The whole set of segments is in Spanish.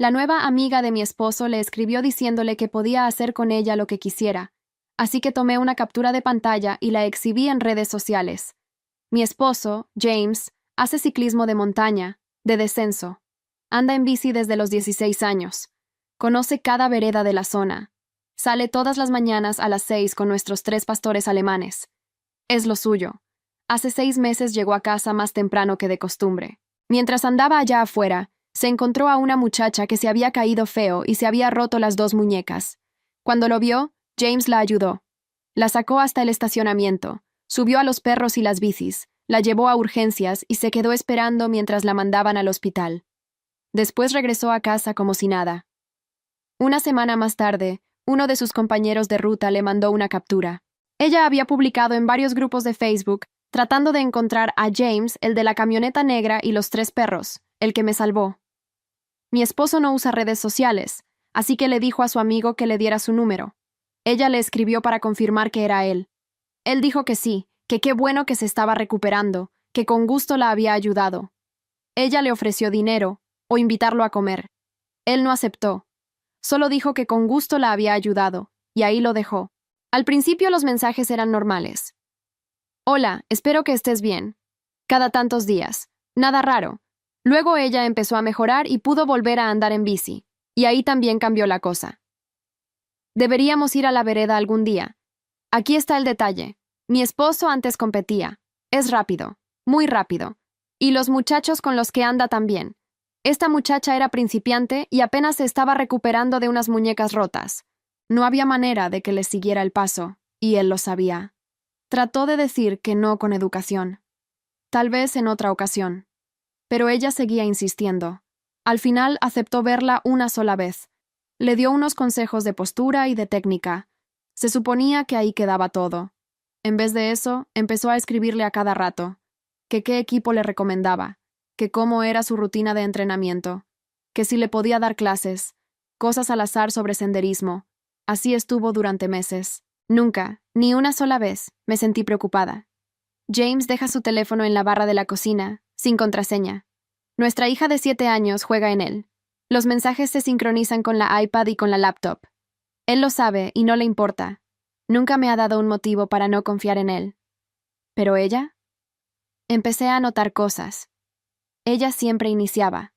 La nueva amiga de mi esposo le escribió diciéndole que podía hacer con ella lo que quisiera, así que tomé una captura de pantalla y la exhibí en redes sociales. Mi esposo, James, hace ciclismo de montaña, de descenso. Anda en bici desde los 16 años. Conoce cada vereda de la zona. Sale todas las mañanas a las 6 con nuestros 3 pastores alemanes. Es lo suyo. Hace 6 meses llegó a casa más temprano que de costumbre. Mientras andaba allá afuera, se encontró a una muchacha que se había caído feo y se había roto las 2 muñecas. Cuando lo vio, James la ayudó. La sacó hasta el estacionamiento, subió a los perros y las bicis, la llevó a urgencias y se quedó esperando mientras la mandaban al hospital. Después regresó a casa como si nada. Una semana más tarde, uno de sus compañeros de ruta le mandó una captura. Ella había publicado en varios grupos de Facebook tratando de encontrar a James, el de la camioneta negra y los 3 perros, el que me salvó. Mi esposo no usa redes sociales, así que le dijo a su amigo que le diera su número. Ella le escribió para confirmar que era él. Él dijo que sí, que qué bueno que se estaba recuperando, que con gusto la había ayudado. Ella le ofreció dinero o invitarlo a comer. Él no aceptó. Solo dijo que con gusto la había ayudado, y ahí lo dejó. Al principio los mensajes eran normales. Hola, espero que estés bien. Cada tantos días. Nada raro. Luego ella empezó a mejorar y pudo volver a andar en bici. Y ahí también cambió la cosa. Deberíamos ir a la vereda algún día. Aquí está el detalle. Mi esposo antes competía. Es rápido. Muy rápido. Y los muchachos con los que anda también. Esta muchacha era principiante y apenas se estaba recuperando de unas muñecas rotas. No había manera de que le siguiera el paso, y él lo sabía. Trató de decir que no con educación. Tal vez en otra ocasión. Pero ella seguía insistiendo. Al final aceptó verla una sola vez. Le dio unos consejos de postura y de técnica. Se suponía que ahí quedaba todo. En vez de eso, empezó a escribirle a cada rato. Que qué equipo le recomendaba. Que cómo era su rutina de entrenamiento. Que si le podía dar clases. Cosas al azar sobre senderismo. Así estuvo durante meses. Nunca, ni una sola vez, me sentí preocupada. James deja su teléfono en la barra de la cocina, sin contraseña. Nuestra hija de 7 años juega en él. Los mensajes se sincronizan con la iPad y con la laptop. Él lo sabe y no le importa. Nunca me ha dado un motivo para no confiar en él. ¿Pero ella? Empecé a notar cosas. Ella siempre iniciaba.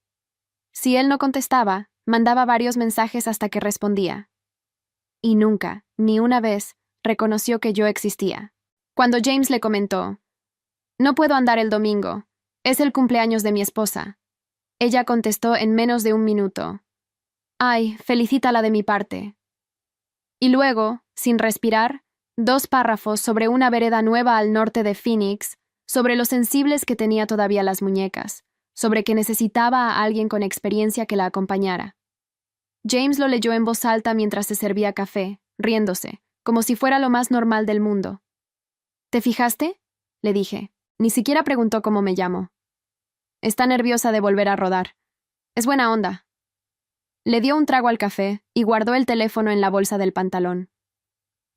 Si él no contestaba, mandaba varios mensajes hasta que respondía. Y nunca, ni una vez, reconoció que yo existía. Cuando James le comentó, «No puedo andar el domingo. Es el cumpleaños de mi esposa». Ella contestó en menos de un minuto, «Ay, felicítala de mi parte». Y luego, sin respirar, 2 párrafos sobre una vereda nueva al norte de Phoenix, sobre lo sensibles que tenía todavía las muñecas, sobre que necesitaba a alguien con experiencia que la acompañara. James lo leyó en voz alta mientras se servía café, riéndose, como si fuera lo más normal del mundo. ¿Te fijaste?, le dije. Ni siquiera preguntó cómo me llamo. Está nerviosa de volver a rodar. Es buena onda. Le dio un trago al café y guardó el teléfono en la bolsa del pantalón.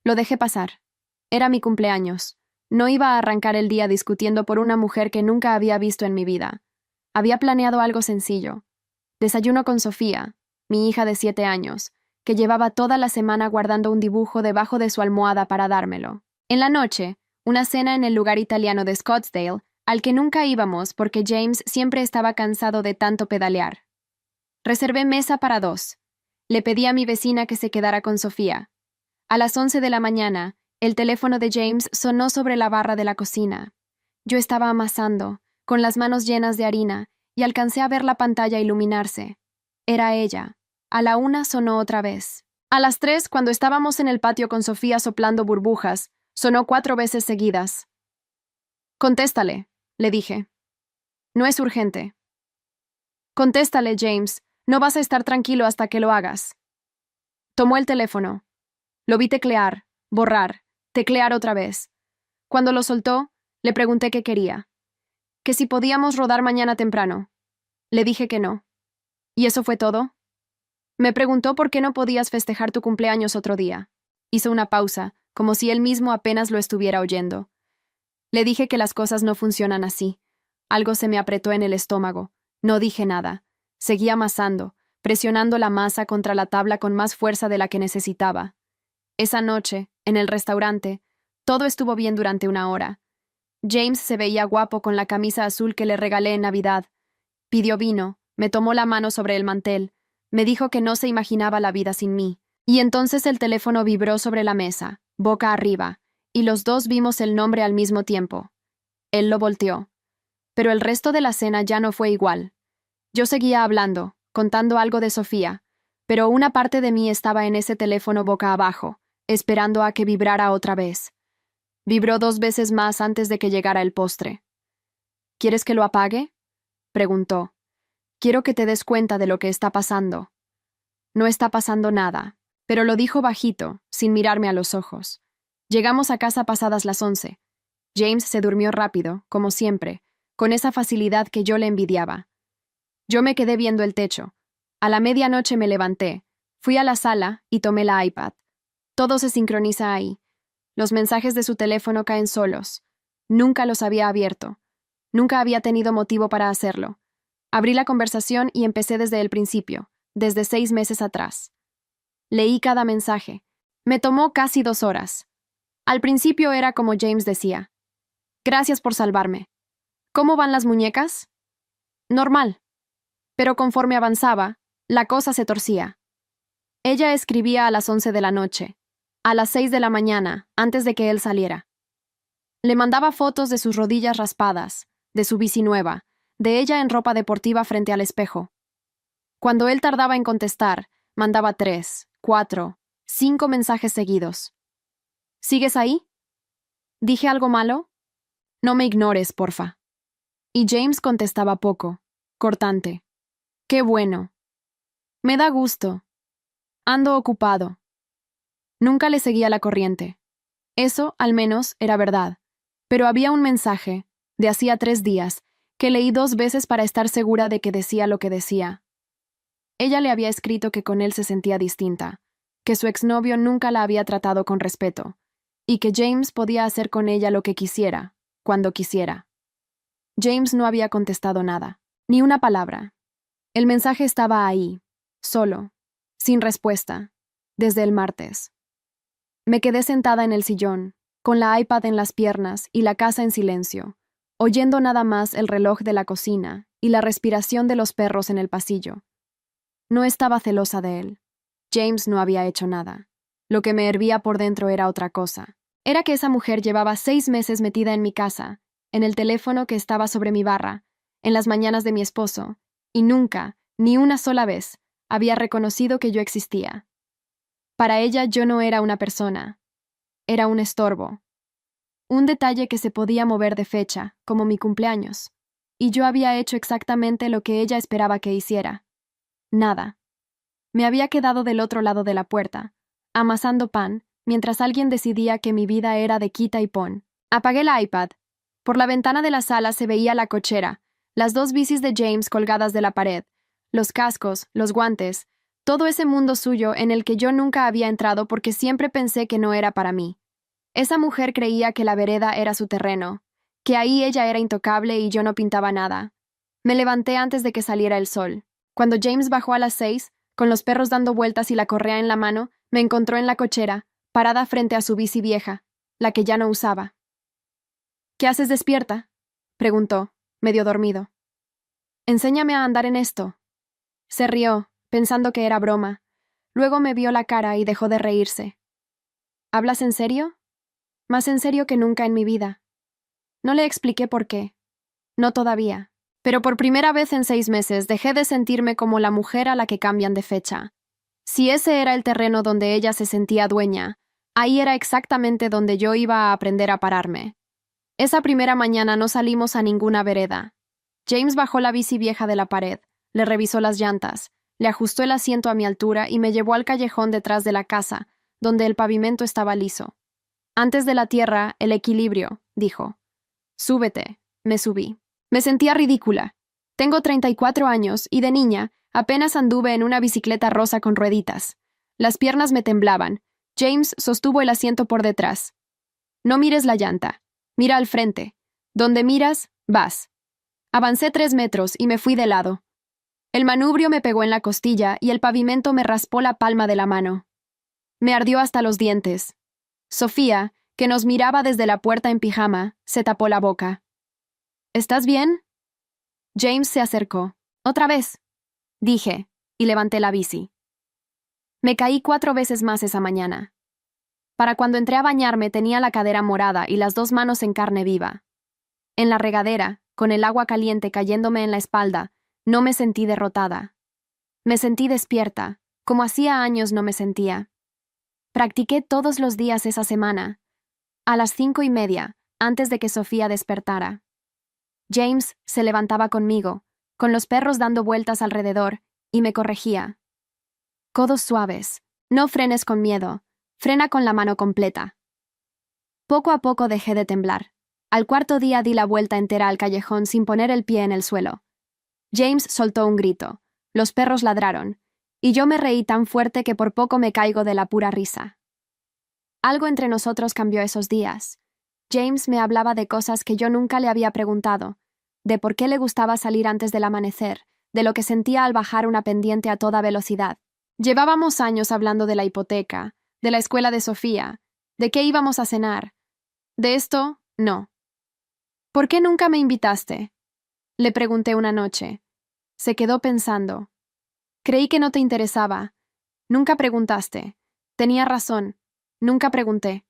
Lo dejé pasar. Era mi cumpleaños. No iba a arrancar el día discutiendo por una mujer que nunca había visto en mi vida. Había planeado algo sencillo. Desayuno con Sofía, mi hija de 7 años, que llevaba toda la semana guardando un dibujo debajo de su almohada para dármelo. En la noche, una cena en el lugar italiano de Scottsdale, al que nunca íbamos porque James siempre estaba cansado de tanto pedalear. Reservé mesa para 2. Le pedí a mi vecina que se quedara con Sofía. A las 11 de la mañana, el teléfono de James sonó sobre la barra de la cocina. Yo estaba amasando, con las manos llenas de harina, y alcancé a ver la pantalla iluminarse. Era ella. A la 1 sonó otra vez. A las 3, cuando estábamos en el patio con Sofía soplando burbujas, sonó 4 veces seguidas. «Contéstale», le dije. «No es urgente». «Contéstale, James. No vas a estar tranquilo hasta que lo hagas». Tomó el teléfono. Lo vi teclear, borrar, teclear otra vez. Cuando lo soltó, le pregunté qué quería. Que si podíamos rodar mañana temprano. Le dije que no. ¿Y eso fue todo? Me preguntó por qué no podías festejar tu cumpleaños otro día. Hizo una pausa, como si él mismo apenas lo estuviera oyendo. Le dije que las cosas no funcionan así. Algo se me apretó en el estómago. No dije nada. Seguí amasando, presionando la masa contra la tabla con más fuerza de la que necesitaba. Esa noche, en el restaurante, todo estuvo bien durante una hora. James se veía guapo con la camisa azul que le regalé en Navidad. Pidió vino, me tomó la mano sobre el mantel, me dijo que no se imaginaba la vida sin mí. Y entonces el teléfono vibró sobre la mesa, boca arriba, y los dos vimos el nombre al mismo tiempo. Él lo volteó. Pero el resto de la cena ya no fue igual. Yo seguía hablando, contando algo de Sofía, pero una parte de mí estaba en ese teléfono boca abajo, esperando a que vibrara otra vez. Vibró 2 veces más antes de que llegara el postre. ¿Quieres que lo apague?, preguntó. Quiero que te des cuenta de lo que está pasando. No está pasando nada, pero lo dijo bajito, sin mirarme a los ojos. Llegamos a casa pasadas las 11. James se durmió rápido, como siempre, con esa facilidad que yo le envidiaba. Yo me quedé viendo el techo. A la medianoche me levanté, fui a la sala y tomé la iPad. Todo se sincroniza ahí. Los mensajes de su teléfono caen solos. Nunca los había abierto. Nunca había tenido motivo para hacerlo. Abrí la conversación y empecé desde el principio, desde 6 meses atrás. Leí cada mensaje. Me tomó casi 2 horas. Al principio era como James decía. Gracias por salvarme. ¿Cómo van las muñecas? Normal. Pero conforme avanzaba, la cosa se torcía. Ella escribía a las 11 de la noche, a las 6 de la mañana, antes de que él saliera. Le mandaba fotos de sus rodillas raspadas, de su bici nueva, de ella en ropa deportiva frente al espejo. Cuando él tardaba en contestar, mandaba 3, 4, 5 mensajes seguidos. ¿Sigues ahí? ¿Dije algo malo? No me ignores, porfa. Y James contestaba poco, cortante. Qué bueno. Me da gusto. Ando ocupado. Nunca le seguía la corriente. Eso, al menos, era verdad. Pero había un mensaje, de hacía 3 días, que leí 2 veces para estar segura de que decía lo que decía. Ella le había escrito que con él se sentía distinta, que su exnovio nunca la había tratado con respeto, y que James podía hacer con ella lo que quisiera, cuando quisiera. James no había contestado nada, ni una palabra. El mensaje estaba ahí, solo, sin respuesta, desde el martes. Me quedé sentada en el sillón, con la iPad en las piernas y la casa en silencio, oyendo nada más el reloj de la cocina y la respiración de los perros en el pasillo. No estaba celosa de él. James no había hecho nada. Lo que me hervía por dentro era otra cosa. Era que esa mujer llevaba 6 meses metida en mi casa, en el teléfono que estaba sobre mi barra, en las mañanas de mi esposo, y nunca, ni una sola vez, había reconocido que yo existía. Para ella yo no era una persona. Era un estorbo. Un detalle que se podía mover de fecha, como mi cumpleaños. Y yo había hecho exactamente lo que ella esperaba que hiciera. Nada. Me había quedado del otro lado de la puerta, amasando pan, mientras alguien decidía que mi vida era de quita y pon. Apagué la iPad. Por la ventana de la sala se veía la cochera, las 2 bicis de James colgadas de la pared, los cascos, los guantes, todo ese mundo suyo en el que yo nunca había entrado porque siempre pensé que no era para mí. Esa mujer creía que la vereda era su terreno, que ahí ella era intocable y yo no pintaba nada. Me levanté antes de que saliera el sol. Cuando James bajó a las 6, con los perros dando vueltas y la correa en la mano, me encontró en la cochera, parada frente a su bici vieja, la que ya no usaba. ¿Qué haces despierta?, preguntó, medio dormido. Enséñame a andar en esto. Se rió, pensando que era broma. Luego me vio la cara y dejó de reírse. ¿Hablas en serio? Más en serio que nunca en mi vida. No le expliqué por qué. No todavía. Pero por primera vez en 6 meses dejé de sentirme como la mujer a la que cambian de fecha. Si ese era el terreno donde ella se sentía dueña, ahí era exactamente donde yo iba a aprender a pararme. Esa primera mañana no salimos a ninguna vereda. James bajó la bici vieja de la pared, le revisó las llantas, le ajustó el asiento a mi altura y me llevó al callejón detrás de la casa, donde el pavimento estaba liso. Antes de la tierra, el equilibrio, dijo. Súbete. Me subí. Me sentía ridícula. Tengo 34 años y de niña apenas anduve en una bicicleta rosa con rueditas. Las piernas me temblaban. James sostuvo el asiento por detrás. No mires la llanta. Mira al frente. Donde miras, vas. Avancé 3 metros y me fui de lado. El manubrio me pegó en la costilla y el pavimento me raspó la palma de la mano. Me ardió hasta los dientes. Sofía, que nos miraba desde la puerta en pijama, se tapó la boca. ¿Estás bien? James se acercó. «Otra vez», dije, y levanté la bici. Me caí 4 veces más esa mañana. Para cuando entré a bañarme tenía la cadera morada y las 2 manos en carne viva. En la regadera, con el agua caliente cayéndome en la espalda, no me sentí derrotada. Me sentí despierta, como hacía años no me sentía. Practiqué todos los días esa semana, a las 5:30, antes de que Sofía despertara. James se levantaba conmigo, con los perros dando vueltas alrededor, y me corregía. Codos suaves, no frenes con miedo, frena con la mano completa. Poco a poco dejé de temblar. Al 4.º día di la vuelta entera al callejón sin poner el pie en el suelo. James soltó un grito, los perros ladraron, y yo me reí tan fuerte que por poco me caigo de la pura risa. Algo entre nosotros cambió esos días. James me hablaba de cosas que yo nunca le había preguntado, de por qué le gustaba salir antes del amanecer, de lo que sentía al bajar una pendiente a toda velocidad. Llevábamos años hablando de la hipoteca, de la escuela de Sofía, de qué íbamos a cenar. De esto, no. ¿Por qué nunca me invitaste?, le pregunté una noche. Se quedó pensando. Creí que no te interesaba. Nunca preguntaste. Tenía razón. Nunca pregunté.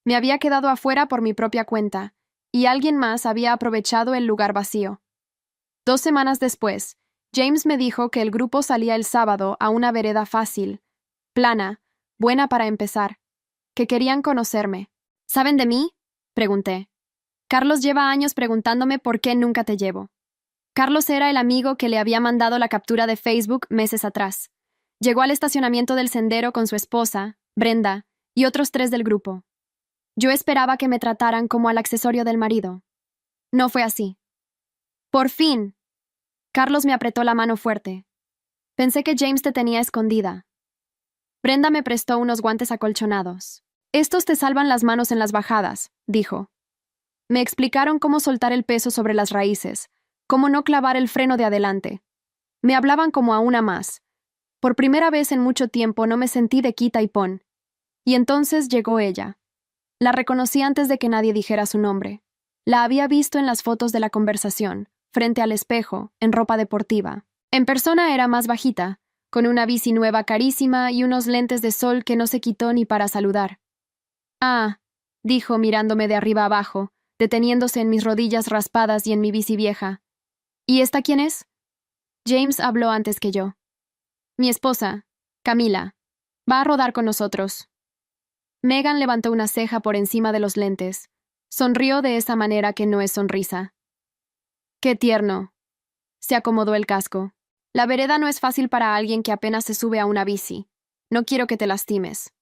Me había quedado afuera por mi propia cuenta, y alguien más había aprovechado el lugar vacío. 2 semanas después, James me dijo que el grupo salía el sábado a una vereda fácil, plana, buena para empezar, que querían conocerme. ¿Saben de mí?, pregunté. Carlos lleva años preguntándome por qué nunca te llevo. Carlos era el amigo que le había mandado la captura de Facebook meses atrás. Llegó al estacionamiento del sendero con su esposa, Brenda, y otros 3 del grupo. Yo esperaba que me trataran como al accesorio del marido. No fue así. ¡Por fin! Carlos me apretó la mano fuerte. Pensé que James te tenía escondida. Brenda me prestó unos guantes acolchonados. Estos te salvan las manos en las bajadas, dijo. Me explicaron cómo soltar el peso sobre las raíces, cómo no clavar el freno de adelante. Me hablaban como a una más. Por primera vez en mucho tiempo no me sentí de quita y pon. Y entonces llegó ella. La reconocí antes de que nadie dijera su nombre. La había visto en las fotos de la conversación, frente al espejo, en ropa deportiva. En persona era más bajita, con una bici nueva carísima y unos lentes de sol que no se quitó ni para saludar. «Ah», dijo mirándome de arriba abajo, deteniéndose en mis rodillas raspadas y en mi bici vieja. «¿Y esta quién es?» James habló antes que yo. «Mi esposa, Camila. Va a rodar con nosotros». Megan levantó una ceja por encima de los lentes. Sonrió de esa manera que no es sonrisa. «Qué tierno». Se acomodó el casco. «La vereda no es fácil para alguien que apenas se sube a una bici. No quiero que te lastimes».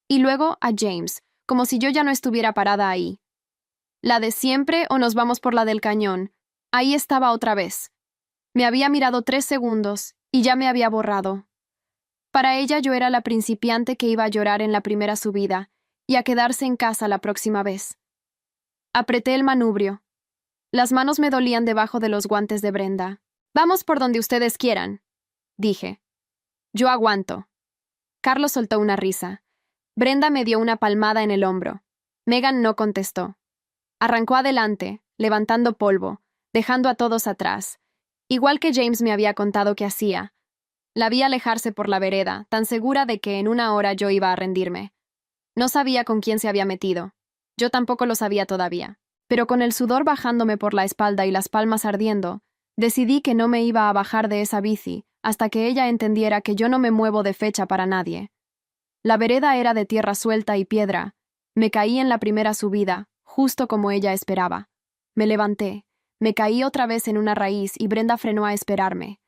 Y luego a James, como si yo ya no estuviera parada ahí. ¿La de siempre o nos vamos por la del cañón? Ahí estaba otra vez. Me había mirado 3 segundos y ya me había borrado. Para ella yo era la principiante que iba a llorar en la primera subida y a quedarse en casa la próxima vez. Apreté el manubrio. Las manos me dolían debajo de los guantes de Brenda. «Vamos por donde ustedes quieran», dije. «Yo aguanto». Carlos soltó una risa. Brenda me dio una palmada en el hombro. Megan no contestó. Arrancó adelante, levantando polvo, dejando a todos atrás, igual que James me había contado que hacía. La vi alejarse por la vereda, tan segura de que en una hora yo iba a rendirme. No sabía con quién se había metido. Yo tampoco lo sabía todavía. Pero con el sudor bajándome por la espalda y las palmas ardiendo, decidí que no me iba a bajar de esa bici hasta que ella entendiera que yo no me muevo de fecha para nadie. La vereda era de tierra suelta y piedra. Me caí en la primera subida, justo como ella esperaba. Me levanté, me caí otra vez en una raíz y Brenda frenó a esperarme.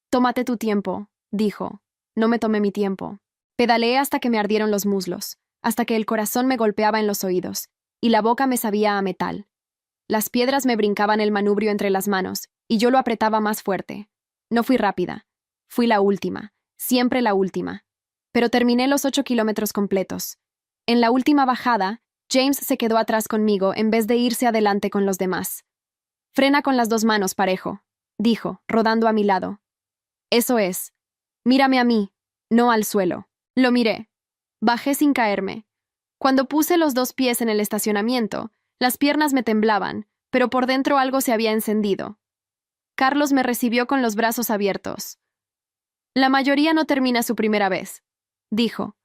«Tómate tu tiempo», dijo. No me tomé mi tiempo. Pedaleé hasta que me ardieron los muslos, hasta que el corazón me golpeaba en los oídos, y la boca me sabía a metal. Las piedras me brincaban el manubrio entre las manos, y yo lo apretaba más fuerte. No fui rápida. Fui la última, siempre la última. Pero terminé los 8 kilómetros completos. En la última bajada, James se quedó atrás conmigo en vez de irse adelante con los demás. «Frena con las 2 manos, parejo», dijo, rodando a mi lado. Eso es. Mírame a mí, no al suelo. Lo miré. Bajé sin caerme. Cuando puse los 2 pies en el estacionamiento, las piernas me temblaban, pero por dentro algo se había encendido. Carlos me recibió con los brazos abiertos. La mayoría no termina su primera vez, dijo.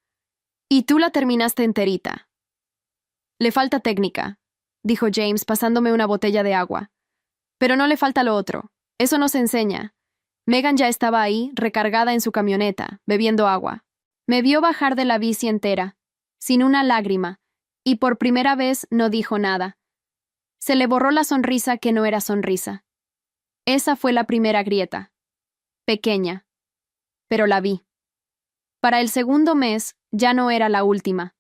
Y tú la terminaste enterita. Le falta técnica, dijo James pasándome una botella de agua. Pero no le falta lo otro. Eso no se enseña. Megan ya estaba ahí, recargada en su camioneta, bebiendo agua. Me vio bajar de la bici entera, sin una lágrima, y por primera vez no dijo nada. Se le borró la sonrisa que no era sonrisa. Esa fue la primera grieta. Pequeña. Pero la vi. Para el segundo mes, ya no era la última.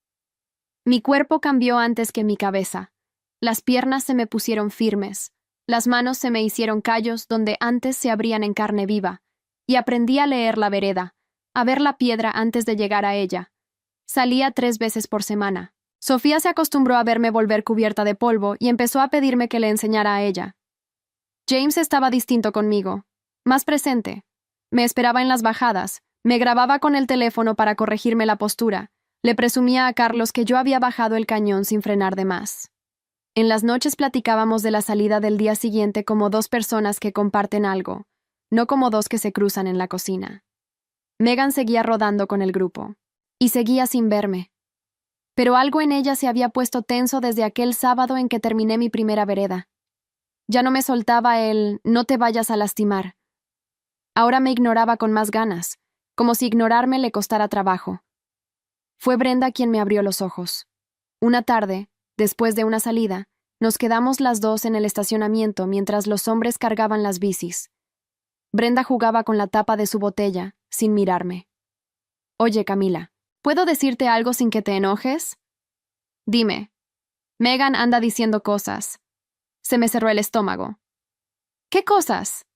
Mi cuerpo cambió antes que mi cabeza. Las piernas se me pusieron firmes. Las manos se me hicieron callos donde antes se abrían en carne viva. Y aprendí a leer la vereda, a ver la piedra antes de llegar a ella. Salía 3 veces por semana. Sofía se acostumbró a verme volver cubierta de polvo y empezó a pedirme que le enseñara a ella. James estaba distinto conmigo, más presente. Me esperaba en las bajadas, me grababa con el teléfono para corregirme la postura. Le presumía a Carlos que yo había bajado el cañón sin frenar de más. En las noches platicábamos de la salida del día siguiente como 2 personas que comparten algo, no como 2 que se cruzan en la cocina. Megan seguía rodando con el grupo. Y seguía sin verme. Pero algo en ella se había puesto tenso desde aquel sábado en que terminé mi primera vereda. Ya no me soltaba el «no te vayas a lastimar». Ahora me ignoraba con más ganas, como si ignorarme le costara trabajo. Fue Brenda quien me abrió los ojos. Una tarde, después de una salida, nos quedamos las 2 en el estacionamiento mientras los hombres cargaban las bicis. Brenda jugaba con la tapa de su botella, sin mirarme. «Oye, Camila, ¿puedo decirte algo sin que te enojes?» «Dime». Megan anda diciendo cosas. Se me cerró el estómago. «¿Qué cosas?»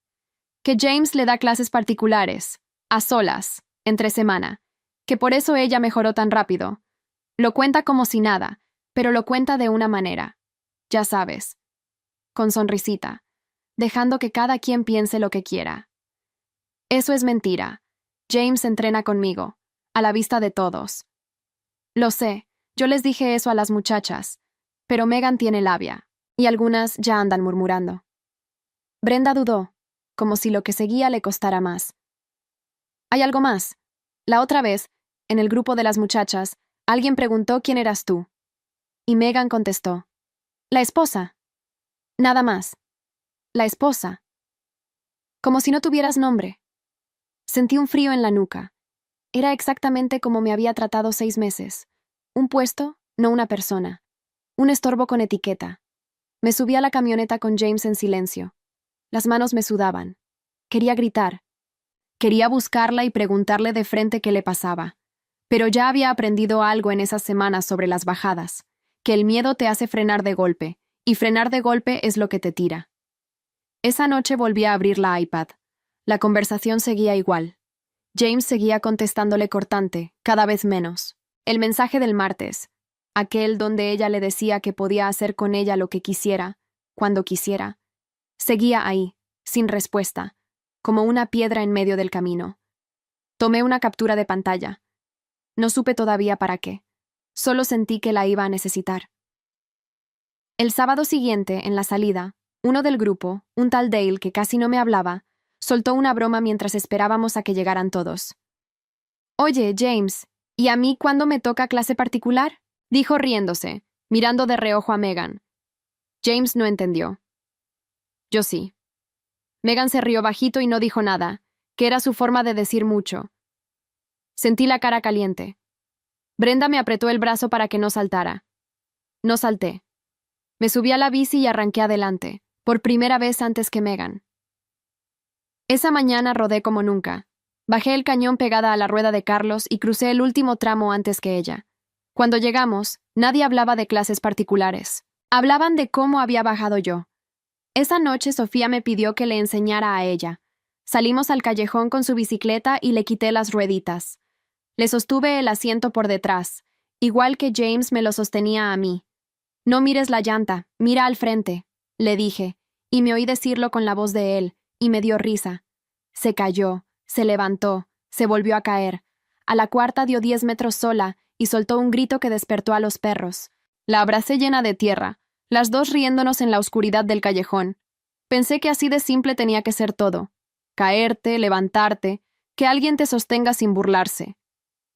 Que James le da clases particulares, a solas, entre semana, que por eso ella mejoró tan rápido. Lo cuenta como si nada, pero lo cuenta de una manera. Ya sabes. Con sonrisita, dejando que cada quien piense lo que quiera. Eso es mentira. James entrena conmigo, a la vista de todos. Lo sé, yo les dije eso a las muchachas, pero Megan tiene labia, y algunas ya andan murmurando. Brenda dudó, como si lo que seguía le costara más. «Hay algo más. La otra vez, en el grupo de las muchachas, alguien preguntó quién eras tú. Y Megan contestó. La esposa. Nada más. La esposa. Como si no tuvieras nombre. Sentí un frío en la nuca. Era exactamente como me había tratado 6 meses. Un puesto, no una persona. Un estorbo con etiqueta. Me subí a la camioneta con James en silencio. Las manos me sudaban. Quería gritar. Quería buscarla y preguntarle de frente qué le pasaba. Pero ya había aprendido algo en esas semanas sobre las bajadas, que el miedo te hace frenar de golpe, y frenar de golpe es lo que te tira. Esa noche volví a abrir la iPad. La conversación seguía igual. James seguía contestándole cortante, cada vez menos. El mensaje del martes, aquel donde ella le decía que podía hacer con ella lo que quisiera, cuando quisiera, seguía ahí, sin respuesta, como una piedra en medio del camino. Tomé una captura de pantalla. No supe todavía para qué. Solo sentí que la iba a necesitar. El sábado siguiente, en la salida, uno del grupo, un tal Dale que casi no me hablaba, soltó una broma mientras esperábamos a que llegaran todos. «Oye, James, ¿y a mí cuándo me toca clase particular?», dijo riéndose, mirando de reojo a Megan. James no entendió. Yo sí. Megan se rió bajito y no dijo nada, que era su forma de decir mucho. Sentí la cara caliente. Brenda me apretó el brazo para que no saltara. No salté. Me subí a la bici y arranqué adelante, por primera vez antes que Megan. Esa mañana rodé como nunca. Bajé el cañón pegada a la rueda de Carlos y crucé el último tramo antes que ella. Cuando llegamos, nadie hablaba de clases particulares. Hablaban de cómo había bajado yo. Esa noche Sofía me pidió que le enseñara a ella. Salimos al callejón con su bicicleta y le quité las rueditas. Le sostuve el asiento por detrás, igual que James me lo sostenía a mí. «No mires la llanta, mira al frente», le dije, y me oí decirlo con la voz de él, y me dio risa. Se cayó, Se levantó, se volvió a caer. A la cuarta dio 10 metros sola y soltó un grito que despertó a los perros. La abracé llena de tierra, las dos riéndonos en la oscuridad del callejón. Pensé que así de simple tenía que ser todo. Caerte, levantarte, que alguien te sostenga sin burlarse.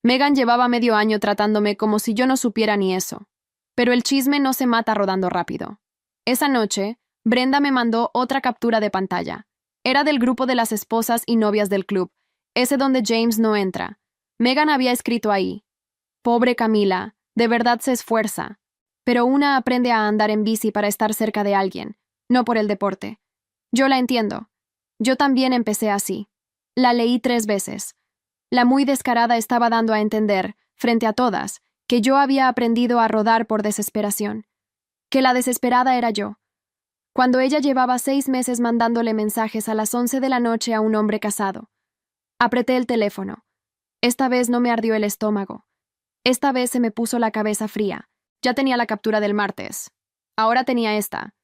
Megan llevaba medio año tratándome como si yo no supiera ni eso. Pero el chisme no se mata rodando rápido. Esa noche, Brenda me mandó otra captura de pantalla. Era del grupo de las esposas y novias del club, ese donde James no entra. Megan había escrito ahí: «Pobre Camila, de verdad se esfuerza. Pero una aprende a andar en bici para estar cerca de alguien, no por el deporte. Yo la entiendo. Yo también empecé así. La leí 3 veces. La muy descarada estaba dando a entender, frente a todas, que yo había aprendido a rodar por desesperación. Que la desesperada era yo. Cuando ella llevaba 6 meses mandándole mensajes a las 11 de la noche a un hombre casado. Apreté el teléfono. Esta vez no me ardió el estómago. Esta vez se me puso la cabeza fría. Ya tenía la captura del martes. Ahora tenía esta.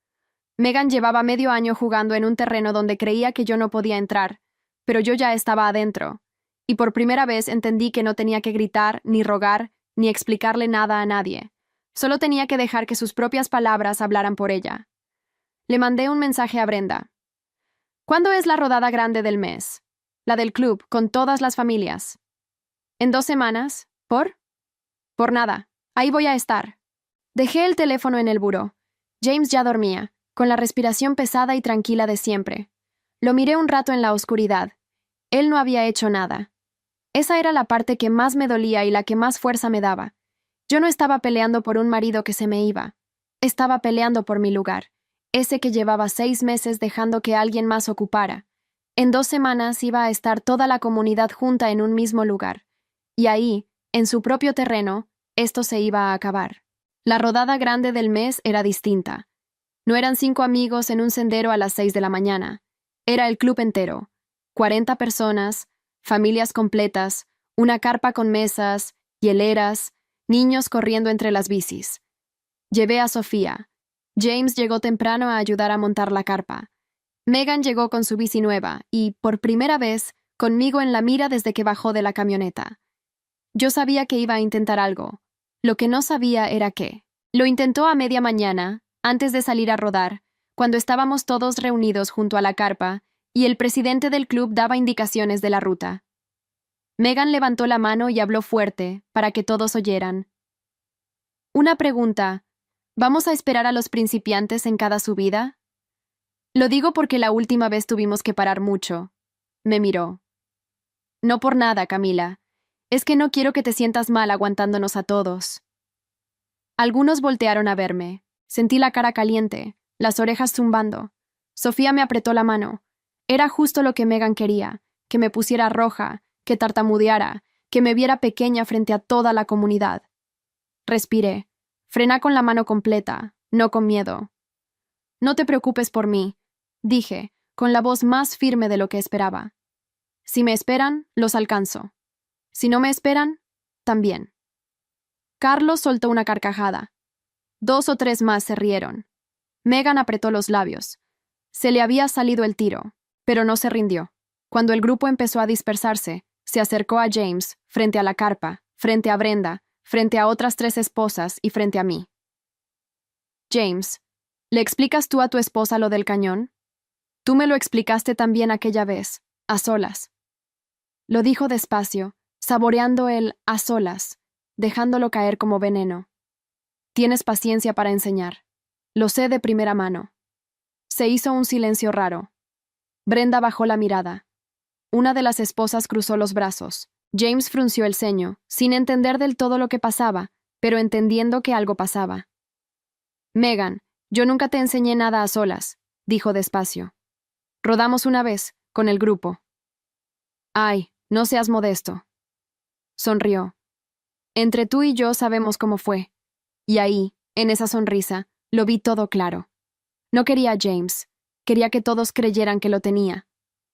Megan llevaba medio año jugando en un terreno donde creía que yo no podía entrar, pero yo ya estaba adentro. Y por primera vez entendí que no tenía que gritar, ni rogar, ni explicarle nada a nadie. Solo tenía que dejar que sus propias palabras hablaran por ella. Le mandé un mensaje a Brenda. «¿Cuándo es la rodada grande del mes? La del club, con todas las familias». «¿En 2 semanas? ¿Por?» «Por nada. Ahí voy a estar». Dejé el teléfono en el buró. James ya dormía, con la respiración pesada y tranquila de siempre. Lo miré un rato en la oscuridad. Él no había hecho nada. Esa era la parte que más me dolía y la que más fuerza me daba. Yo no estaba peleando por un marido que se me iba. Estaba peleando por mi lugar, ese que llevaba 6 meses dejando que alguien más ocupara. En 2 semanas iba a estar toda la comunidad junta en un mismo lugar. Y ahí, en su propio terreno, esto se iba a acabar. La rodada grande del mes era distinta. No eran 5 amigos en un sendero a las 6 de la mañana. Era el club entero. 40 personas, familias completas, una carpa con mesas, hieleras, niños corriendo entre las bicis. Llevé a Sofía. James llegó temprano a ayudar a montar la carpa. Megan llegó con su bici nueva y, por primera vez, conmigo en la mira desde que bajó de la camioneta. Yo sabía que iba a intentar algo. Lo que no sabía era qué. Lo intentó a media mañana, antes de salir a rodar, cuando estábamos todos reunidos junto a la carpa y el presidente del club daba indicaciones de la ruta. Megan levantó la mano y habló fuerte, para que todos oyeran. «Una pregunta. ¿Vamos a esperar a los principiantes en cada subida?» «Lo digo porque la última vez tuvimos que parar mucho». Me miró. «No por nada, Camila. Es que no quiero que te sientas mal aguantándonos a todos». Algunos voltearon a verme. Sentí la cara caliente, las orejas zumbando. Sofía me apretó la mano. Era justo lo que Megan quería, que me pusiera roja, que tartamudeara, que me viera pequeña frente a toda la comunidad. Respiré. Frená con la mano completa, no con miedo. «No te preocupes por mí», dije, con la voz más firme de lo que esperaba. «Si me esperan, los alcanzo. Si no me esperan, también». Carlos soltó una carcajada. 2 o 3 más se rieron. Megan apretó los labios. Se le había salido el tiro, pero no se rindió. Cuando el grupo empezó a dispersarse, se acercó a James, frente a la carpa, frente a Brenda, frente a otras 3 esposas y frente a mí. «James, ¿le explicas tú a tu esposa lo del cañón? Tú me lo explicaste también aquella vez, a solas». Lo dijo despacio, saboreando el «a solas», dejándolo caer como veneno. «Tienes paciencia para enseñar. Lo sé de primera mano». Se hizo un silencio raro. Brenda bajó la mirada. Una de las esposas cruzó los brazos. James frunció el ceño, sin entender del todo lo que pasaba, pero entendiendo que algo pasaba. «Megan, yo nunca te enseñé nada a solas», dijo despacio. «Rodamos una vez, con el grupo». «Ay, no seas modesto». Sonrió. «Entre tú y yo sabemos cómo fue». Y ahí, en esa sonrisa, lo vi todo claro. No quería a James. Quería que todos creyeran que lo tenía.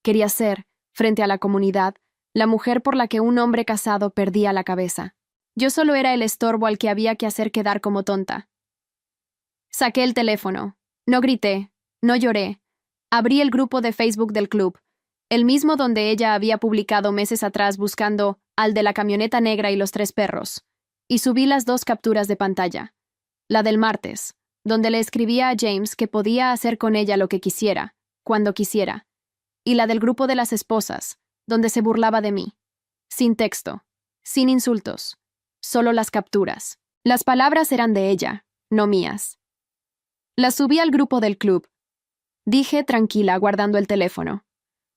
Quería ser, frente a la comunidad, la mujer por la que un hombre casado perdía la cabeza. Yo solo era el estorbo al que había que hacer quedar como tonta. Saqué el teléfono. No grité. No lloré. Abrí el grupo de Facebook del club. el mismo donde ella había publicado meses atrás buscando al de la camioneta negra y los 3 perros, y subí las 2 capturas de pantalla. La del martes, donde le escribía a James que podía hacer con ella lo que quisiera, cuando quisiera, y la del grupo de las esposas, donde se burlaba de mí. Sin texto, sin insultos, solo las capturas. Las palabras eran de ella, no mías. Las subí al grupo del club. Dije tranquila, guardando el teléfono.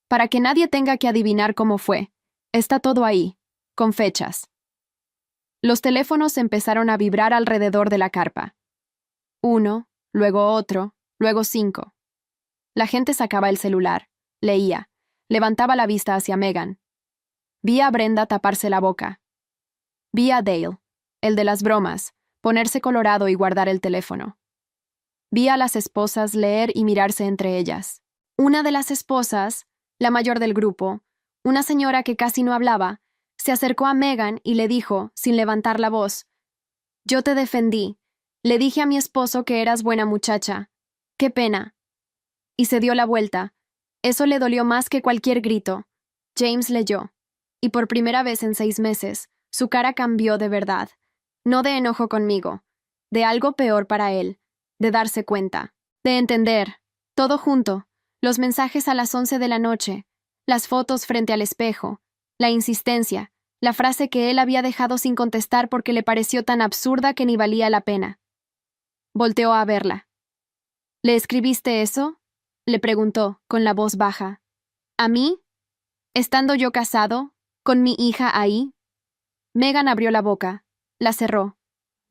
Para que nadie tenga que adivinar cómo fue. Está todo ahí, con fechas. Los teléfonos empezaron a vibrar alrededor de la carpa. 1, luego otro, luego 5. La gente sacaba el celular, leía, levantaba la vista hacia Megan. Vi a Brenda taparse la boca. Vi a Dale, el de las bromas, ponerse colorado y guardar el teléfono. Vi a las esposas leer y mirarse entre ellas. Una de las esposas, la mayor del grupo, una señora que casi no hablaba, se acercó a Megan y le dijo, sin levantar la voz, «Yo te defendí. Le dije a mi esposo que eras buena muchacha. ¡Qué pena!». Y se dio la vuelta. Eso le dolió más que cualquier grito. James leyó. Y por primera vez en 6 meses, su cara cambió de verdad. No de enojo conmigo, de algo peor para él, de darse cuenta, de entender, todo junto, los mensajes a las 11 de la noche, las fotos frente al espejo, la insistencia, la frase que él había dejado sin contestar porque le pareció tan absurda que ni valía la pena. Volteó a verla. «¿Le escribiste eso?», le preguntó, con la voz baja. «¿A mí? ¿Estando yo casado? ¿Con mi hija ahí?». Megan abrió la boca, la cerró.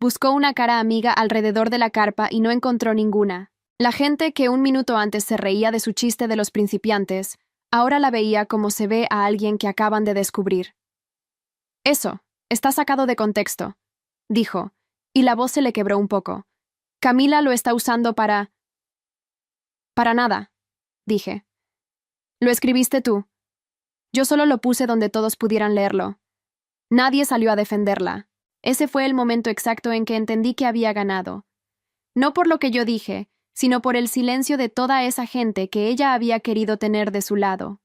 Buscó una cara amiga alrededor de la carpa y no encontró ninguna. La gente que un minuto antes se reía de su chiste de los principiantes, ahora la veía como se ve a alguien que acaban de descubrir. «Eso, está sacado de contexto», dijo, y la voz se le quebró un poco. «Camila lo está usando para...». «Para nada», dije. «Lo escribiste tú. Yo solo lo puse donde todos pudieran leerlo». Nadie salió a defenderla. Ese fue el momento exacto en que entendí que había ganado. No por lo que yo dije, sino por el silencio de toda esa gente que ella había querido tener de su lado.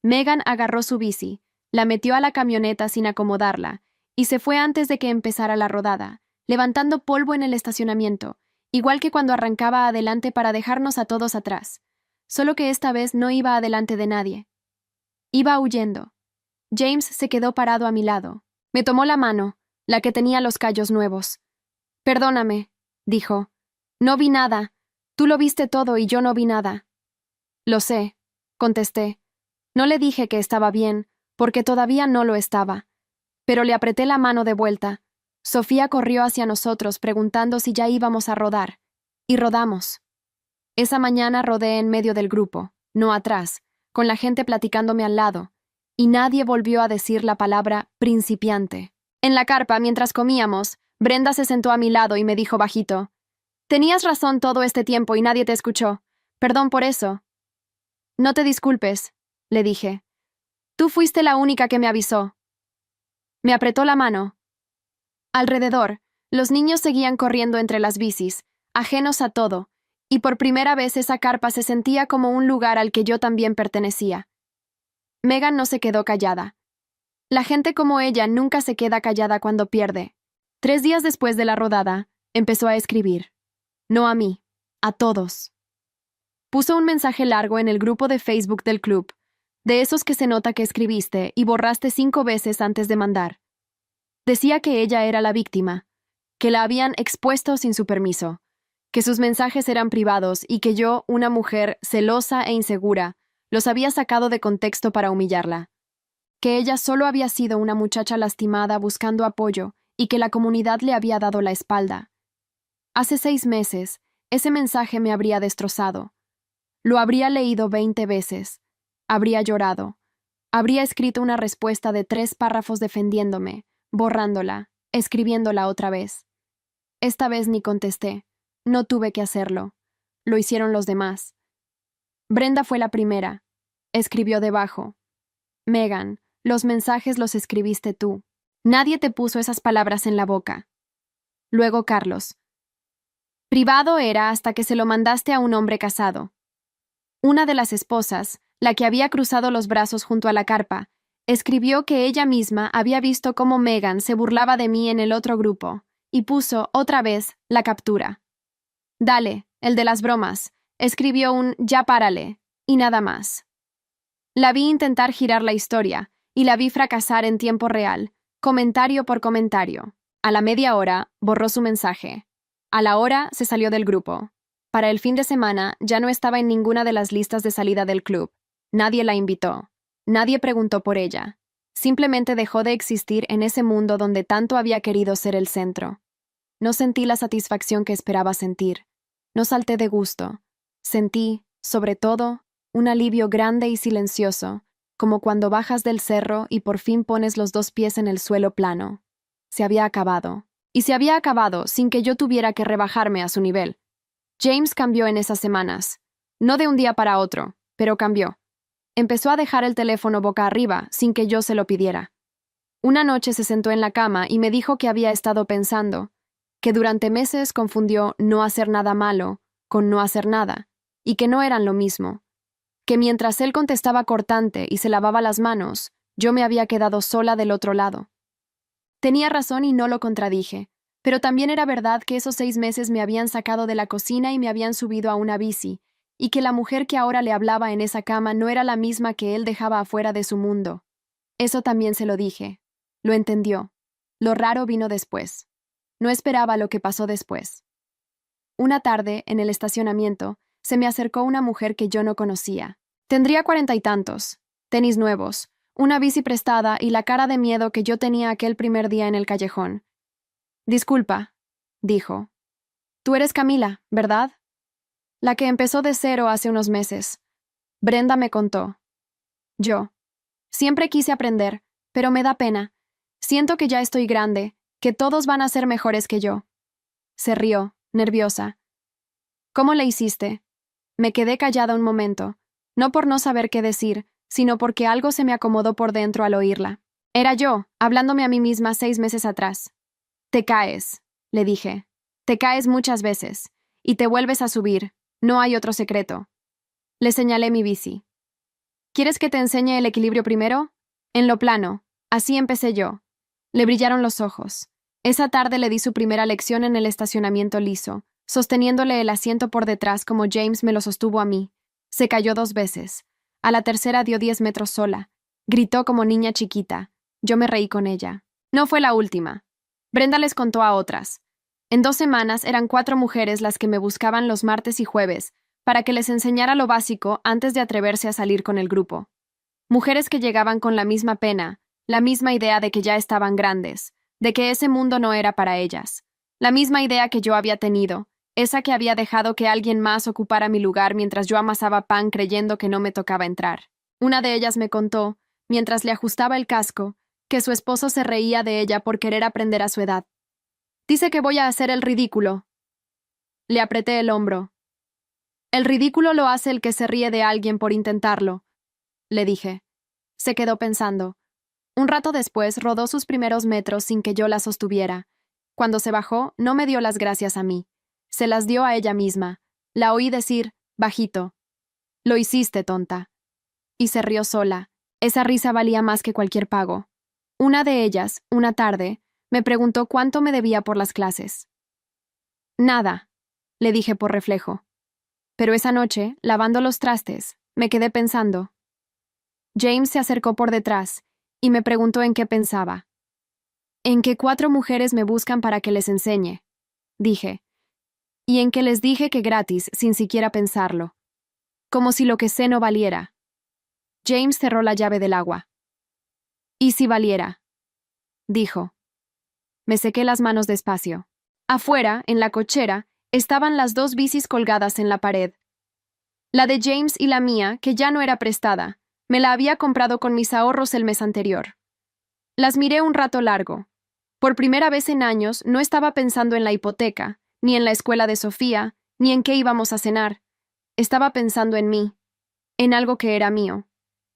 Megan agarró su bici, la metió a la camioneta sin acomodarla, y se fue antes de que empezara la rodada, levantando polvo en el estacionamiento, igual que cuando arrancaba adelante para dejarnos a todos atrás, solo que esta vez no iba adelante de nadie. Iba huyendo. James se quedó parado a mi lado. Me tomó la mano, la que tenía los callos nuevos. «Perdóname», dijo. «No vi nada. Tú lo viste todo y yo no vi nada». «Lo sé», contesté. No le dije que estaba bien, porque todavía no lo estaba. Pero le apreté la mano de vuelta. Sofía corrió hacia nosotros preguntando si ya íbamos a rodar. Y rodamos. Esa mañana rodé en medio del grupo, no atrás, con la gente platicándome al lado, y nadie volvió a decir la palabra principiante. En la carpa, mientras comíamos, Brenda se sentó a mi lado y me dijo bajito, «Tenías razón todo este tiempo y nadie te escuchó. Perdón por eso». «No te disculpes», le dije. «Tú fuiste la única que me avisó». Me apretó la mano. Alrededor, los niños seguían corriendo entre las bicis, ajenos a todo, y por primera vez esa carpa se sentía como un lugar al que yo también pertenecía. Megan no se quedó callada. La gente como ella nunca se queda callada cuando pierde. 3 días después de la rodada, empezó a escribir. No a mí, a todos. Puso un mensaje largo en el grupo de Facebook del club, de esos que se nota que escribiste y borraste 5 veces antes de mandar. Decía que ella era la víctima, que la habían expuesto sin su permiso, que sus mensajes eran privados y que yo, una mujer celosa e insegura, los había sacado de contexto para humillarla. Que ella solo había sido una muchacha lastimada buscando apoyo y que la comunidad le había dado la espalda. Hace 6 meses, ese mensaje me habría destrozado. Lo habría leído 20 veces. Habría llorado. Habría escrito una respuesta de 3 párrafos defendiéndome, borrándola, escribiéndola otra vez. Esta vez ni contesté. No tuve que hacerlo. Lo hicieron los demás. Brenda fue la primera. Escribió debajo. Megan, los mensajes los escribiste tú. Nadie te puso esas palabras en la boca. Luego Carlos. Privado era hasta que se lo mandaste a un hombre casado. Una de las esposas, la que había cruzado los brazos junto a la carpa, escribió que ella misma había visto cómo Megan se burlaba de mí en el otro grupo, y puso otra vez la captura. Dale, el de las bromas, escribió un ya párale, y nada más. La vi intentar girar la historia, y la vi fracasar en tiempo real, comentario por comentario. A la media hora, borró su mensaje. A la hora, se salió del grupo. Para el fin de semana, ya no estaba en ninguna de las listas de salida del club. Nadie la invitó. Nadie preguntó por ella. Simplemente dejó de existir en ese mundo donde tanto había querido ser el centro. No sentí la satisfacción que esperaba sentir. No salté de gusto. Sentí, sobre todo, un alivio grande y silencioso, como cuando bajas del cerro y por fin pones los dos pies en el suelo plano. Se había acabado. Y se había acabado sin que yo tuviera que rebajarme a su nivel. James cambió en esas semanas. No de un día para otro, pero cambió. Empezó a dejar el teléfono boca arriba sin que yo se lo pidiera. Una noche se sentó en la cama y me dijo que había estado pensando, que durante meses confundió no hacer nada malo con no hacer nada, y que no eran lo mismo. Que mientras él contestaba cortante y se lavaba las manos, yo me había quedado sola del otro lado. Tenía razón y no lo contradije, pero también era verdad que esos 6 meses me habían sacado de la cocina y me habían subido a una bici, y que la mujer que ahora le hablaba en esa cama no era la misma que él dejaba afuera de su mundo. Eso también se lo dije. Lo entendió. Lo raro vino después. No esperaba lo que pasó después. Una tarde, en el estacionamiento, se me acercó una mujer que yo no conocía. Tendría 40 y tantos, tenis nuevos, una bici prestada y la cara de miedo que yo tenía aquel primer día en el callejón. Disculpa, dijo. Tú eres Camila, ¿verdad? La que empezó de cero hace unos meses. Brenda me contó. Yo. Siempre quise aprender, pero me da pena. Siento que ya estoy grande, que todos van a ser mejores que yo. Se rió, nerviosa. ¿Cómo le hiciste? Me quedé callada un momento, no por no saber qué decir, sino porque algo se me acomodó por dentro al oírla. Era yo, hablándome a mí misma 6 meses atrás. Te caes, le dije. Te caes muchas veces, y te vuelves a subir, no hay otro secreto. Le señalé mi bici. ¿Quieres que te enseñe el equilibrio primero? En lo plano, así empecé yo. Le brillaron los ojos. Esa tarde le di su primera lección en el estacionamiento liso, sosteniéndole el asiento por detrás como James me lo sostuvo a mí. Se cayó 2 veces. A la tercera dio 10 metros sola. Gritó como niña chiquita. Yo me reí con ella. No fue la última. Brenda les contó a otras. En 2 semanas eran 4 mujeres las que me buscaban los martes y jueves, para que les enseñara lo básico antes de atreverse a salir con el grupo. Mujeres que llegaban con la misma pena, la misma idea de que ya estaban grandes, de que ese mundo no era para ellas. La misma idea que yo había tenido, esa que había dejado que alguien más ocupara mi lugar mientras yo amasaba pan creyendo que no me tocaba entrar. Una de ellas me contó, mientras le ajustaba el casco, que su esposo se reía de ella por querer aprender a su edad. Dice que voy a hacer el ridículo. Le apreté el hombro. El ridículo lo hace el que se ríe de alguien por intentarlo, le dije. Se quedó pensando. Un rato después rodó sus primeros metros sin que yo la sostuviera. Cuando se bajó, no me dio las gracias a mí. Se las dio a ella misma. La oí decir, bajito. Lo hiciste, tonta. Y se rió sola. Esa risa valía más que cualquier pago. Una de ellas, una tarde, me preguntó cuánto me debía por las clases. Nada, le dije por reflejo. Pero esa noche, lavando los trastes, me quedé pensando. James se acercó por detrás y me preguntó en qué pensaba. En que 4 mujeres me buscan para que les enseñe, dije. Y en que les dije que gratis, sin siquiera pensarlo. Como si lo que sé no valiera. James cerró la llave del agua. ¿Y si valiera? Dijo. Me sequé las manos despacio. Afuera, en la cochera, estaban las 2 bicis colgadas en la pared. La de James y la mía, que ya no era prestada, me la había comprado con mis ahorros el mes anterior. Las miré un rato largo. Por primera vez en años no estaba pensando en la hipoteca, ni en la escuela de Sofía, ni en qué íbamos a cenar. Estaba pensando en mí, en algo que era mío,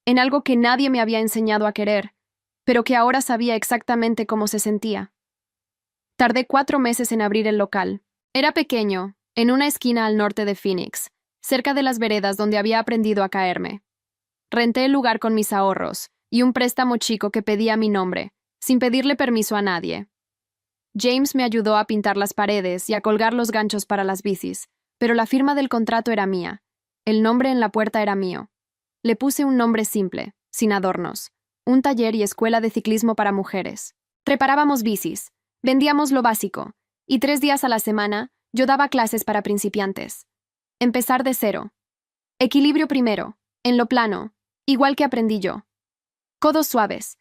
en algo que nadie me había enseñado a querer, pero que ahora sabía exactamente cómo se sentía. Tardé 4 meses en abrir el local. Era pequeño, en una esquina al norte de Phoenix, cerca de las veredas donde había aprendido a caerme. Renté el lugar con mis ahorros y un préstamo chico que pedía mi nombre, sin pedirle permiso a nadie. James me ayudó a pintar las paredes y a colgar los ganchos para las bicis, pero la firma del contrato era mía. El nombre en la puerta era mío. Le puse un nombre simple, sin adornos. Un taller y escuela de ciclismo para mujeres. Preparábamos bicis, vendíamos lo básico, y 3 días a la semana yo daba clases para principiantes. Empezar de cero. Equilibrio primero, en lo plano, igual que aprendí yo. Codos suaves.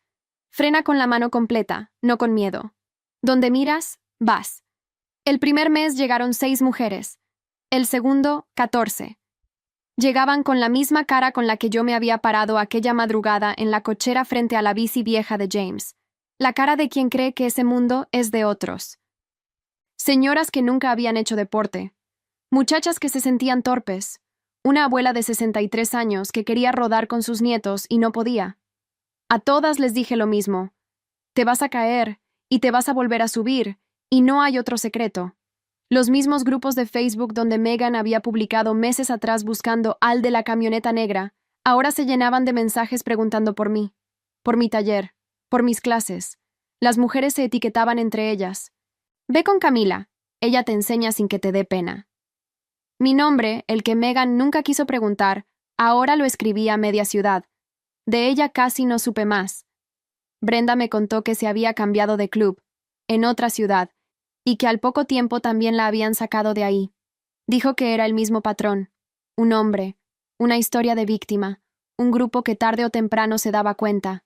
Frena con la mano completa, no con miedo. Donde miras, vas. El primer mes llegaron 6 mujeres. El segundo, 14. Llegaban con la misma cara con la que yo me había parado aquella madrugada en la cochera frente a la bici vieja de James. La cara de quien cree que ese mundo es de otros. Señoras que nunca habían hecho deporte. Muchachas que se sentían torpes. Una abuela de 63 años que quería rodar con sus nietos y no podía. A todas les dije lo mismo. Te vas a caer, y te vas a volver a subir, y no hay otro secreto. Los mismos grupos de Facebook donde Megan había publicado meses atrás buscando al de la camioneta negra, ahora se llenaban de mensajes preguntando por mí, por mi taller, por mis clases. Las mujeres se etiquetaban entre ellas. Ve con Camila, ella te enseña sin que te dé pena. Mi nombre, el que Megan nunca quiso preguntar, ahora lo escribía a media ciudad. De ella casi no supe más. Brenda me contó que se había cambiado de club, en otra ciudad, y que al poco tiempo también la habían sacado de ahí. Dijo que era el mismo patrón, un hombre, una historia de víctima, un grupo que tarde o temprano se daba cuenta.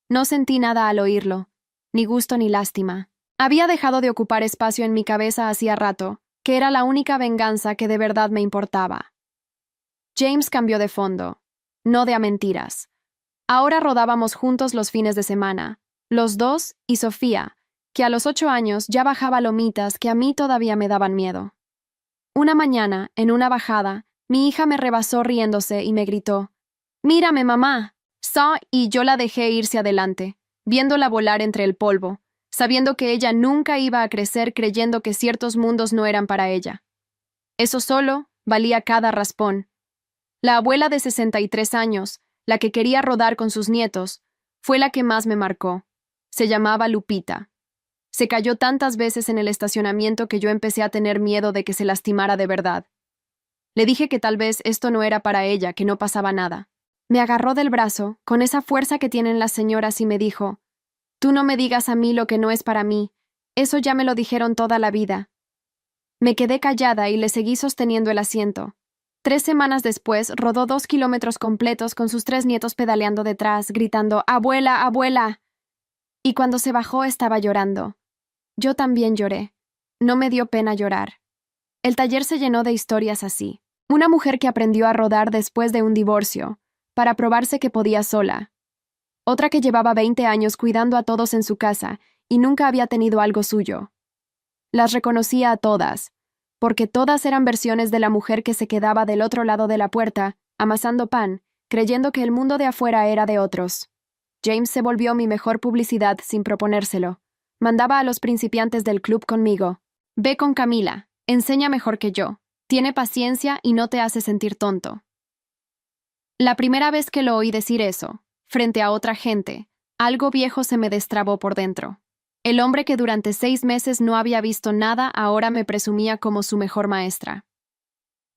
No sentí nada al oírlo, ni gusto ni lástima. Había dejado de ocupar espacio en mi cabeza hacía rato, que era la única venganza que de verdad me importaba. James cambió de fondo, no de a mentiras. Ahora rodábamos juntos los fines de semana, los dos y Sofía, que a los 8 años ya bajaba lomitas que a mí todavía me daban miedo. Una mañana, en una bajada, mi hija me rebasó riéndose y me gritó, «¡Mírame, mamá!» Y yo la dejé irse adelante, viéndola volar entre el polvo, sabiendo que ella nunca iba a crecer creyendo que ciertos mundos no eran para ella. Eso solo valía cada raspón. La abuela de 63 años, la que quería rodar con sus nietos, fue la que más me marcó. Se llamaba Lupita. Se cayó tantas veces en el estacionamiento que yo empecé a tener miedo de que se lastimara de verdad. Le dije que tal vez esto no era para ella, que no pasaba nada. Me agarró del brazo, con esa fuerza que tienen las señoras, y me dijo, «Tú no me digas a mí lo que no es para mí. Eso ya me lo dijeron toda la vida». Me quedé callada y le seguí sosteniendo el asiento. 3 semanas después, rodó 2 kilómetros completos con sus 3 nietos pedaleando detrás, gritando, «¡Abuela, abuela!». Y cuando se bajó estaba llorando. Yo también lloré. No me dio pena llorar. El taller se llenó de historias así. Una mujer que aprendió a rodar después de un divorcio, para probarse que podía sola. Otra que llevaba 20 años cuidando a todos en su casa y nunca había tenido algo suyo. Las reconocía a todas, porque todas eran versiones de la mujer que se quedaba del otro lado de la puerta, amasando pan, creyendo que el mundo de afuera era de otros. James se volvió mi mejor publicidad sin proponérselo. Mandaba a los principiantes del club conmigo. «Ve con Camila, enseña mejor que yo, tiene paciencia y no te hace sentir tonto». La primera vez que lo oí decir eso, frente a otra gente, algo viejo se me destrabó por dentro. El hombre que durante 6 meses no había visto nada ahora me presumía como su mejor maestra.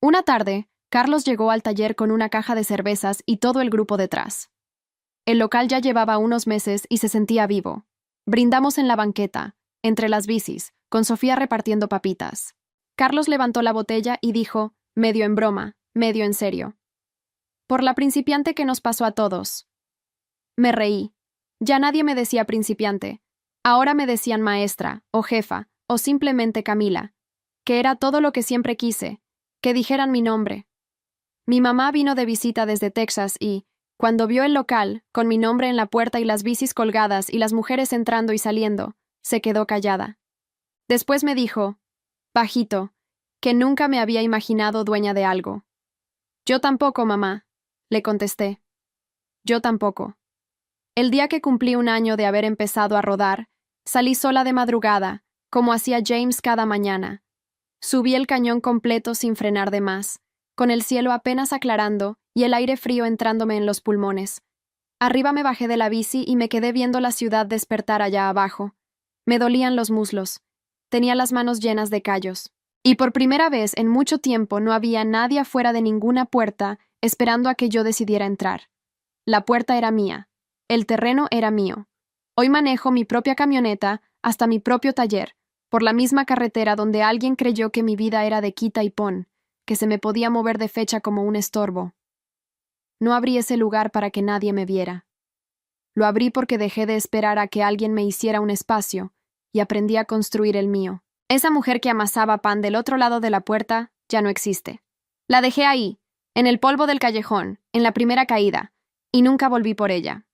Una tarde, Carlos llegó al taller con una caja de cervezas y todo el grupo detrás. El local ya llevaba unos meses y se sentía vivo. Brindamos en la banqueta, entre las bicis, con Sofía repartiendo papitas. Carlos levantó la botella y dijo, medio en broma, medio en serio, «Por la principiante que nos pasó a todos». Me reí. Ya nadie me decía principiante. Ahora me decían maestra, o jefa, o simplemente Camila, que era todo lo que siempre quise, que dijeran mi nombre. Mi mamá vino de visita desde Texas y, cuando vio el local, con mi nombre en la puerta y las bicis colgadas y las mujeres entrando y saliendo, se quedó callada. Después me dijo, bajito, que nunca me había imaginado dueña de algo. «Yo tampoco, mamá», le contesté. «Yo tampoco». El día que cumplí 1 año de haber empezado a rodar, salí sola de madrugada, como hacía James cada mañana. Subí el cañón completo sin frenar de más, con el cielo apenas aclarando y el aire frío entrándome en los pulmones. Arriba me bajé de la bici y me quedé viendo la ciudad despertar allá abajo. Me dolían los muslos. Tenía las manos llenas de callos. Y por primera vez en mucho tiempo no había nadie afuera de ninguna puerta esperando a que yo decidiera entrar. La puerta era mía. El terreno era mío. Hoy manejo mi propia camioneta hasta mi propio taller, por la misma carretera donde alguien creyó que mi vida era de quita y pon, que se me podía mover de fecha como un estorbo. No abrí ese lugar para que nadie me viera. Lo abrí porque dejé de esperar a que alguien me hiciera un espacio y aprendí a construir el mío. Esa mujer que amasaba pan del otro lado de la puerta ya no existe. La dejé ahí, en el polvo del callejón, en la primera caída, y nunca volví por ella.